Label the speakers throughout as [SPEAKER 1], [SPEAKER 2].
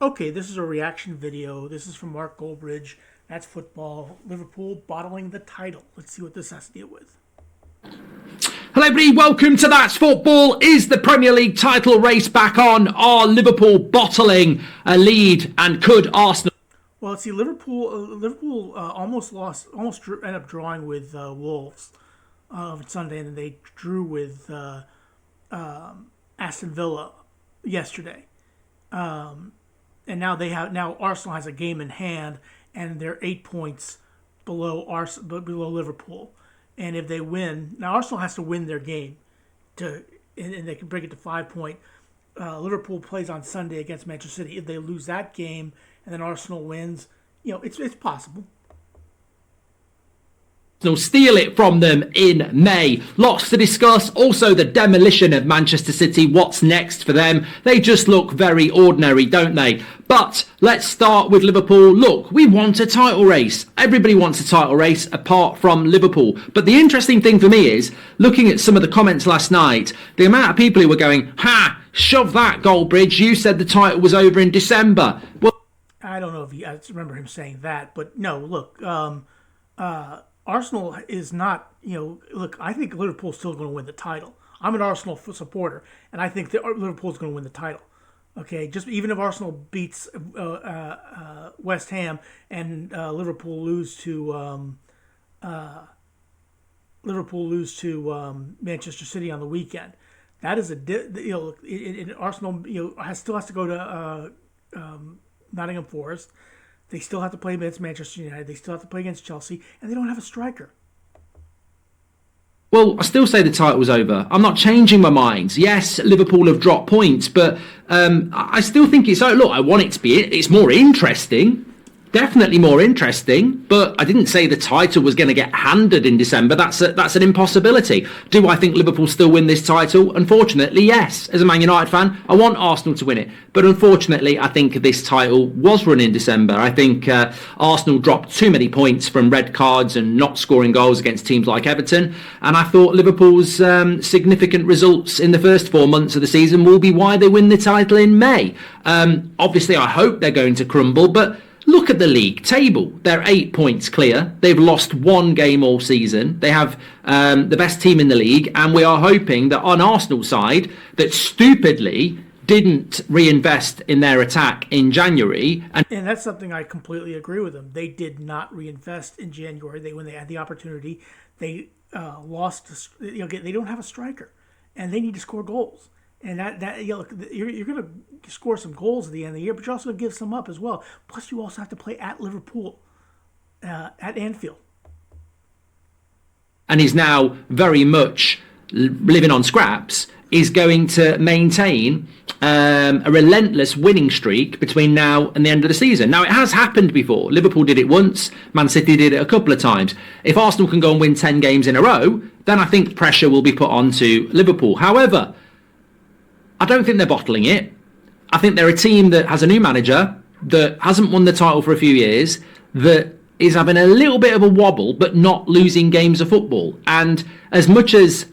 [SPEAKER 1] Okay, this is a reaction video. This is from Mark Goldbridge. That's football. Liverpool bottling the title. Let's see what this has to deal with.
[SPEAKER 2] Hello everybody, welcome to That's Football. Is the Premier League title race back on? Are Liverpool bottling a lead, and could Arsenal...
[SPEAKER 1] Well, let's see. Liverpool almost ended up drawing with Wolves on Sunday, and then they drew with Aston Villa yesterday. And now Arsenal has a game in hand, and they're 8 points below Liverpool. And if they win, now Arsenal has to win their game and they can break it to 5 point. Liverpool plays on Sunday against Manchester City. If they lose that game and then Arsenal wins, it's possible.
[SPEAKER 2] They'll steal it from them in May. Lots to discuss. Also, the demolition of Manchester City. What's next for them? They just look very ordinary, don't they? But let's start with Liverpool. Look, we want a title race. Everybody wants a title race apart from Liverpool. But the interesting thing for me is, looking at some of the comments last night, the amount of people who were going, shove that, Goldbridge. You said the title was over in December. Well,
[SPEAKER 1] I don't know if I remember him saying that, but no, look, Arsenal is not, look, I think Liverpool's still going to win the title. I'm an Arsenal supporter, and I think that Liverpool's going to win the title. Okay, just even if Arsenal beats West Ham and Liverpool lose to Manchester City on the weekend, that is Arsenal still has to go to Nottingham Forest. They still have to play against Manchester United. They still have to play against Chelsea, and they don't have a striker.
[SPEAKER 2] Well, I still say the title's over. I'm not changing my mind. Yes, Liverpool have dropped points, but I still think it's... Look, I want it to be... It's more interesting. Definitely more interesting, but I didn't say the title was going to get handed in December. That's an impossibility. Do I think Liverpool still win this title? Unfortunately, yes. As a Man United fan, I want Arsenal to win it. But unfortunately, I think this title was run in December. I think Arsenal dropped too many points from red cards and not scoring goals against teams like Everton. And I thought Liverpool's significant results in the first 4 months of the season will be why they win the title in May. Obviously, I hope they're going to crumble, but look at the league table. They're 8 points clear. They've lost one game all season. They have the best team in the league. And we are hoping that on Arsenal's side, that stupidly didn't reinvest in their attack in January.
[SPEAKER 1] And that's something I completely agree with them. They did not reinvest in January. When they had the opportunity, they lost. They don't have a striker, and they need to score goals. And you're going to score some goals at the end of the year, but you're also going to give some up as well. Plus, you also have to play at Liverpool, at Anfield.
[SPEAKER 2] And he's now very much living on scraps, is going to maintain a relentless winning streak between now and the end of the season. Now, it has happened before. Liverpool did it once. Man City did it a couple of times. If Arsenal can go and win 10 games in a row, then I think pressure will be put onto Liverpool. However, I don't think they're bottling it. I think they're a team that has a new manager, that hasn't won the title for a few years, that is having a little bit of a wobble, but not losing games of football. And as much as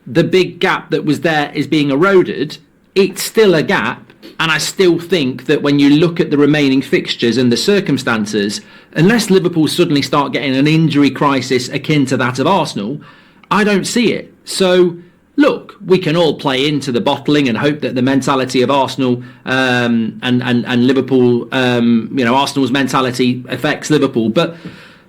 [SPEAKER 2] the big gap that was there is being eroded, it's still a gap. And I still think that when you look at the remaining fixtures and the circumstances, unless Liverpool suddenly start getting an injury crisis akin to that of Arsenal, I don't see it. So look, we can all play into the bottling and hope that the mentality of Arsenal and Liverpool, Arsenal's mentality affects Liverpool. But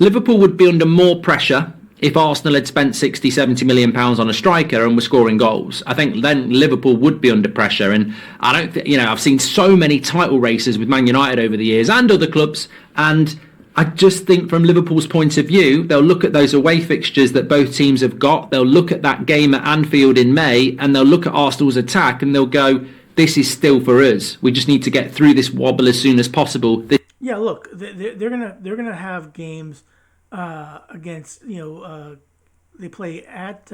[SPEAKER 2] Liverpool would be under more pressure if Arsenal had spent 60, 70 million pounds on a striker and were scoring goals. I think then Liverpool would be under pressure. And I don't think, I've seen so many title races with Man United over the years and other clubs, and I just think from Liverpool's point of view, they'll look at those away fixtures that both teams have got. They'll look at that game at Anfield in May, and they'll look at Arsenal's attack, and they'll go, this is still for us. We just need to get through this wobble as soon as possible.
[SPEAKER 1] Yeah, look, they're gonna have games against, they play at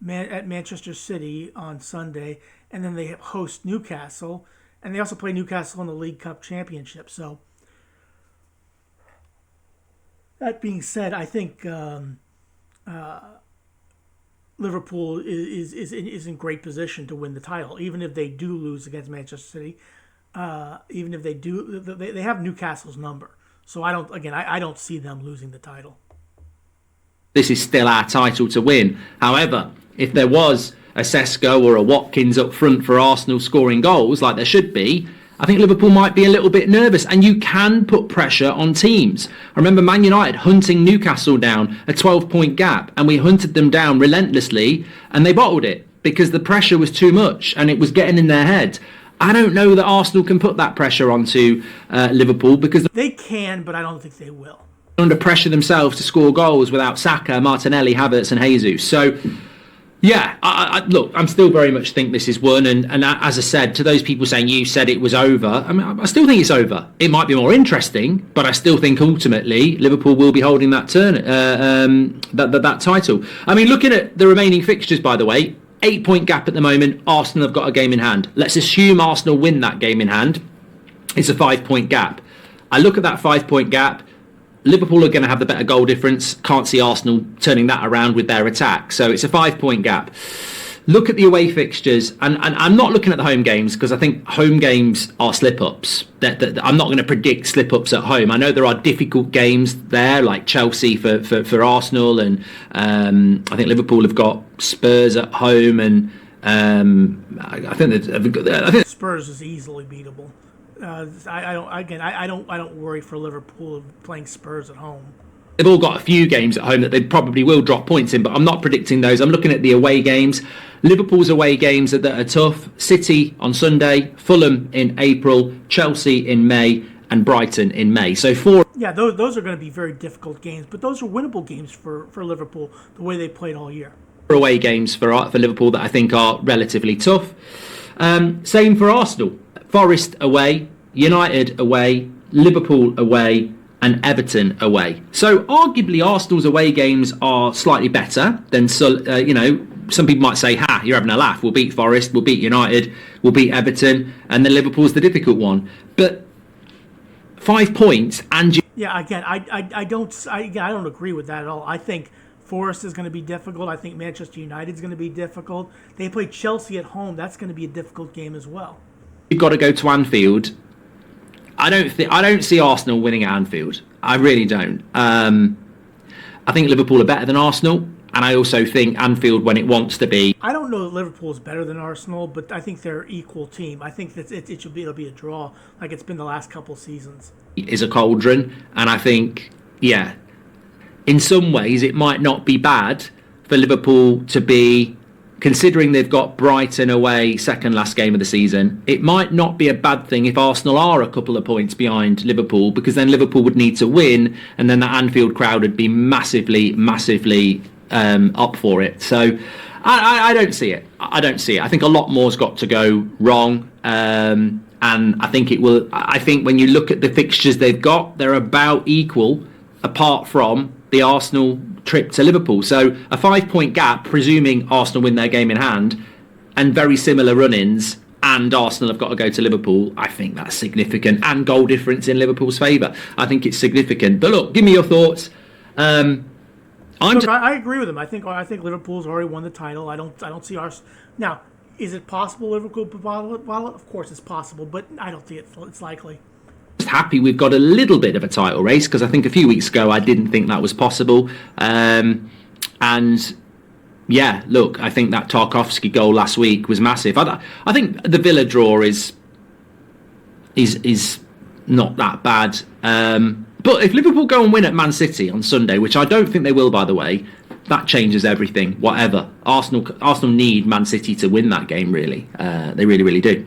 [SPEAKER 1] Manchester City on Sunday, and then they host Newcastle, and they also play Newcastle in the League Cup Championship. So, that being said, I think Liverpool is in great position to win the title, even if they do lose against Manchester City. Even if they do, they have Newcastle's number. So I don't see them losing the title.
[SPEAKER 2] This is still our title to win. However, if there was a Sesko or a Watkins up front for Arsenal scoring goals like there should be, I think Liverpool might be a little bit nervous, and you can put pressure on teams. I remember Man United hunting Newcastle down, a 12-point gap, and we hunted them down relentlessly, and they bottled it because the pressure was too much and it was getting in their head. I don't know that Arsenal can put that pressure onto Liverpool because
[SPEAKER 1] they can, but I don't think they will.
[SPEAKER 2] They're under pressure themselves to score goals without Saka, Martinelli, Havertz and Jesus. So yeah, look, I'm still very much think this is one. And as I said, to those people saying you said it was over, I mean, I still think it's over. It might be more interesting, but I still think ultimately Liverpool will be holding that that title. I mean, looking at the remaining fixtures, by the way, 8-point gap at the moment. Arsenal have got a game in hand. Let's assume Arsenal win that game in hand. It's a 5-point gap. I look at that 5-point gap. Liverpool are going to have the better goal difference. Can't see Arsenal turning that around with their attack. So it's a 5-point gap. Look at the away fixtures, and I'm not looking at the home games because I think home games are slip-ups. I'm not going to predict slip-ups at home. I know there are difficult games there, like Chelsea for Arsenal, and I think Liverpool have got Spurs at home, and I think
[SPEAKER 1] Spurs is easily beatable. I don't worry for Liverpool playing Spurs at home.
[SPEAKER 2] They've all got a few games at home that they probably will drop points in, but I'm not predicting those. I'm looking at the away games. Liverpool's away games that are tough. City on Sunday, Fulham in April, Chelsea in May, and Brighton in May. So
[SPEAKER 1] yeah, those are going to be very difficult games, but those are winnable games for Liverpool, the way they played all year.
[SPEAKER 2] Away games for Liverpool that I think are relatively tough. Same for Arsenal. Forest away, United away, Liverpool away, and Everton away. So arguably Arsenal's away games are slightly better than some people might say, you're having a laugh, we'll beat Forest, we'll beat United, we'll beat Everton, and then Liverpool's the difficult one. But 5 points and
[SPEAKER 1] I don't agree with that at all. I think Forest is going to be difficult. I think Manchester United is going to be difficult. They play Chelsea at home. That's going to be a difficult game as well.
[SPEAKER 2] You've got to go to Anfield. I don't see Arsenal winning at Anfield. I really don't. I think Liverpool are better than Arsenal, and I also think Anfield, when it wants to be,
[SPEAKER 1] I don't know that Liverpool is better than Arsenal, but I think they're equal team. I think that it'll be a draw, like it's been the last couple of seasons.
[SPEAKER 2] Is a cauldron, and I think in some ways it might not be bad for Liverpool to be. Considering they've got Brighton away second last game of the season, it might not be a bad thing if Arsenal are a couple of points behind Liverpool, because then Liverpool would need to win, and then the Anfield crowd would be massively up for it. So I don't see it. I don't see it. I think a lot more's got to go wrong, and I think it will. I think when you look at the fixtures they've got, they're about equal, apart from the Arsenal trip to Liverpool. So a 5-point gap, presuming Arsenal win their game in hand, and very similar run-ins, and Arsenal have got to go to Liverpool. I think that's significant, and goal difference in Liverpool's favour. I think it's significant. But look, give me your thoughts.
[SPEAKER 1] I agree with him. I think Liverpool's already won the title. I don't see Arsenal now. Is it possible Liverpool could bottle it? Well, of course it's possible, but I don't think it's likely.
[SPEAKER 2] Happy we've got a little bit of a title race, because I think a few weeks ago I didn't think that was possible, and look, I think that Tarkowski goal last week was massive. I think the Villa draw is not that bad, but if Liverpool go and win at Man City on Sunday, which I don't think they will, by the way, that changes everything. Whatever, Arsenal need Man City to win that game, really. They really do.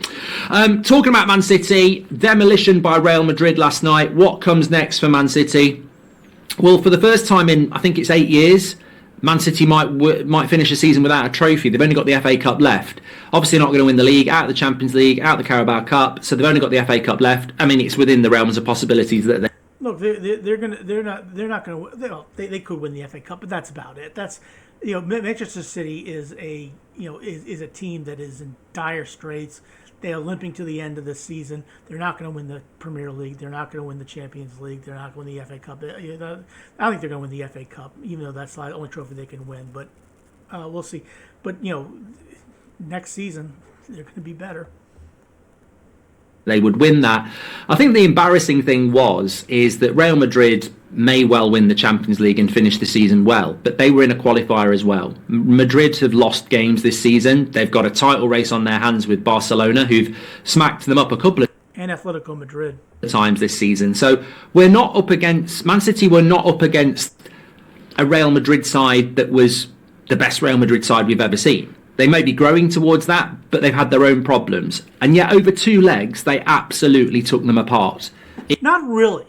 [SPEAKER 2] Talking about Man City, demolition by Real Madrid last night. What comes next for Man City? Well, for the first time in, I think it's 8 years, Man City might finish a season without a trophy. They've only got the FA Cup left. Obviously not going to win the league, out of the Champions League, out of the Carabao Cup, so they've only got the FA Cup left. I mean, it's within the realms of possibilities that
[SPEAKER 1] look, they're not gonna. They could win the FA Cup, but that's about it. That's Manchester City is a team that is in dire straits. They are limping to the end of this season. They're not going to win the Premier League. They're not going to win the Champions League. They're not going to win the FA Cup. I don't think they're going to win the FA Cup, even though that's the only trophy they can win. But we'll see. But next season they're going to be better.
[SPEAKER 2] They would win that. I think the embarrassing thing is that Real Madrid may well win the Champions League and finish the season well, but they were in a qualifier as well. Madrid have lost games this season. They've got a title race on their hands with Barcelona, who've smacked them up a couple of
[SPEAKER 1] and Atletico Madrid
[SPEAKER 2] times this season. So we're not up against Man City. We're not up against a Real Madrid side that was the best Real Madrid side we've ever seen. They may be growing towards that, but they've had their own problems. And yet over 2 legs, they absolutely took them apart.
[SPEAKER 1] Not really.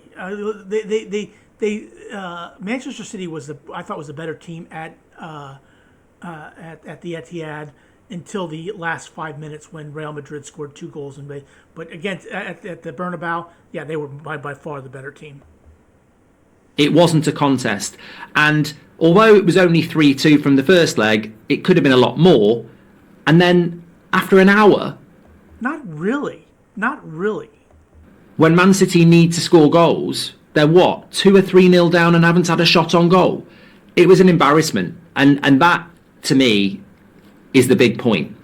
[SPEAKER 1] Manchester City I thought was the better team at the Etihad until the last 5 minutes when Real Madrid scored 2 goals but again at the Bernabeu, yeah, they were by far the better team.
[SPEAKER 2] It wasn't a contest, and although it was only 3-2 from the first leg, it could have been a lot more. And then after an hour,
[SPEAKER 1] not really.
[SPEAKER 2] When Man City need to score goals, they're 2 or 3-0 down and haven't had a shot on goal. It was an embarrassment, and that to me is the big point.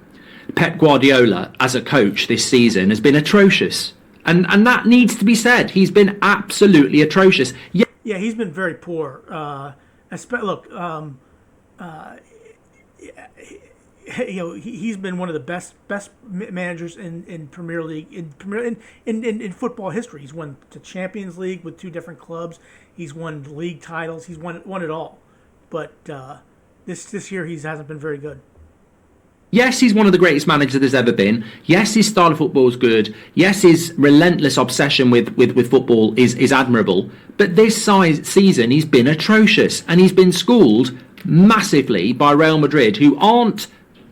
[SPEAKER 2] Pep Guardiola as a coach this season has been atrocious, and that needs to be said. He's been absolutely atrocious.
[SPEAKER 1] Yeah, he's been very poor. He's been one of the best managers in Premier League in football history. He's won the Champions League with 2 different clubs. He's won league titles. He's won it all. But this year he hasn't been very good.
[SPEAKER 2] Yes, he's one of the greatest managers there's ever been. Yes, his style of football is good. Yes, his relentless obsession with football is admirable. But this season, he's been atrocious. And he's been schooled massively by Real Madrid, who aren't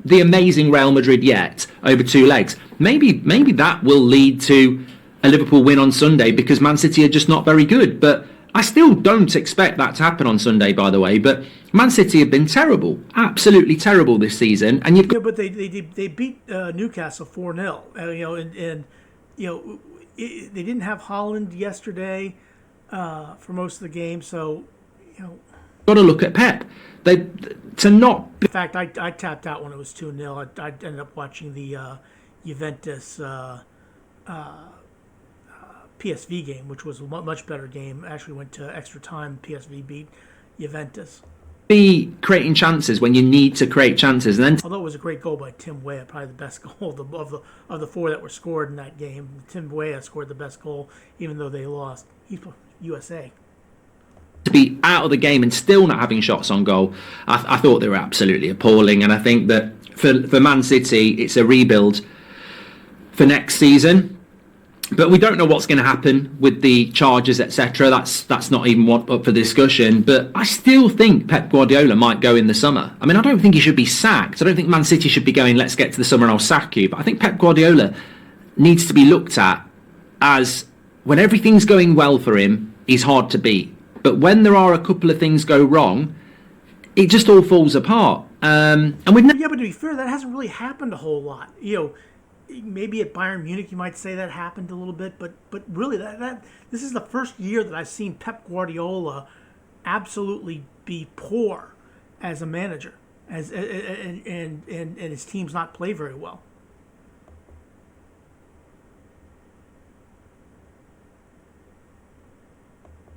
[SPEAKER 2] the amazing Real Madrid yet, over 2 legs. Maybe that will lead to a Liverpool win on Sunday, because Man City are just not very good. But I still don't expect that to happen on Sunday, by the way. But Man City have been terrible, absolutely terrible this season. And you've got...
[SPEAKER 1] Yeah, but they beat Newcastle 4-0. They didn't have Haaland yesterday for most of the game, so
[SPEAKER 2] got to look at Pep.
[SPEAKER 1] In fact, I tapped out when it was 2-0. I ended up watching the Juventus PSV game, which was a much better game. Actually went to extra time. PSV beat Juventus.
[SPEAKER 2] Be creating chances when you need to create chances, and then
[SPEAKER 1] although it was a great goal by Tim Weah, probably the best goal of the 4 that were scored in that game. Tim Weah scored the best goal, even though they lost. He's USA.
[SPEAKER 2] To be out of the game and still not having shots on goal, I thought they were absolutely appalling. And I think that for Man City, it's a rebuild for next season. But we don't know what's going to happen with the charges, etc. That's not even up for discussion. But I still think Pep Guardiola might go in the summer. I mean, I don't think he should be sacked. I don't think Man City should be going, let's get to the summer and I'll sack you. But I think Pep Guardiola needs to be looked at as, when everything's going well for him, he's hard to beat. But when there are a couple of things go wrong, it just all falls apart.
[SPEAKER 1] Yeah, but to be fair, that hasn't really happened a whole lot. Maybe at Bayern Munich you might say that happened a little bit, but really that this is the first year that I've seen Pep Guardiola absolutely be poor as a manager, and his teams not play very well.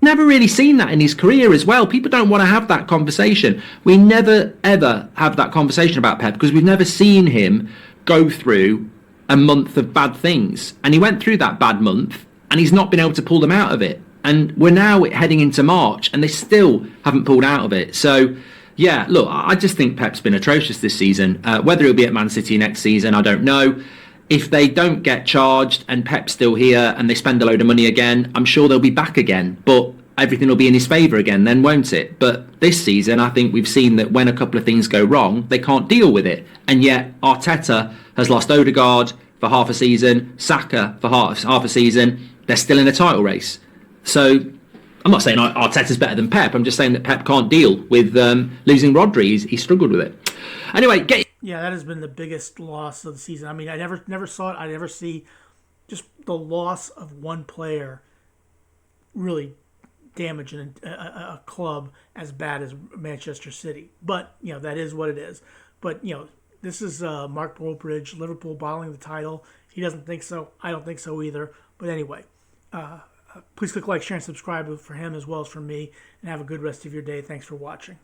[SPEAKER 2] Never really seen that in his career as well. People don't want to have that conversation. We never ever have that conversation about Pep because we've never seen him go through a month of bad things. And he went through that bad month and he's not been able to pull them out of it. And we're now heading into March and they still haven't pulled out of it. So, yeah, look, I just think Pep's been atrocious this season. Whether he'll be at Man City next season, I don't know. If they don't get charged and Pep's still here and they spend a load of money again, I'm sure they'll be back again. But everything will be in his favour again then, won't it? But this season, I think we've seen that when a couple of things go wrong, they can't deal with it. And yet Arteta has lost Odegaard for half a season, Saka for half a season. They're still in a title race. So I'm not saying Arteta's better than Pep. I'm just saying that Pep can't deal with losing Rodri. He struggled with it. Anyway,
[SPEAKER 1] yeah, that has been the biggest loss of the season. I mean, I never saw it. I never see just the loss of one player really damaging a club as bad as Manchester City. But, that is what it is. But, this is Mark Bulbridge, Liverpool bottling the title, He doesn't think so. I don't think so either. But anyway, please click like, share, and subscribe for him as well as for me. And have a good rest of your day. Thanks for watching.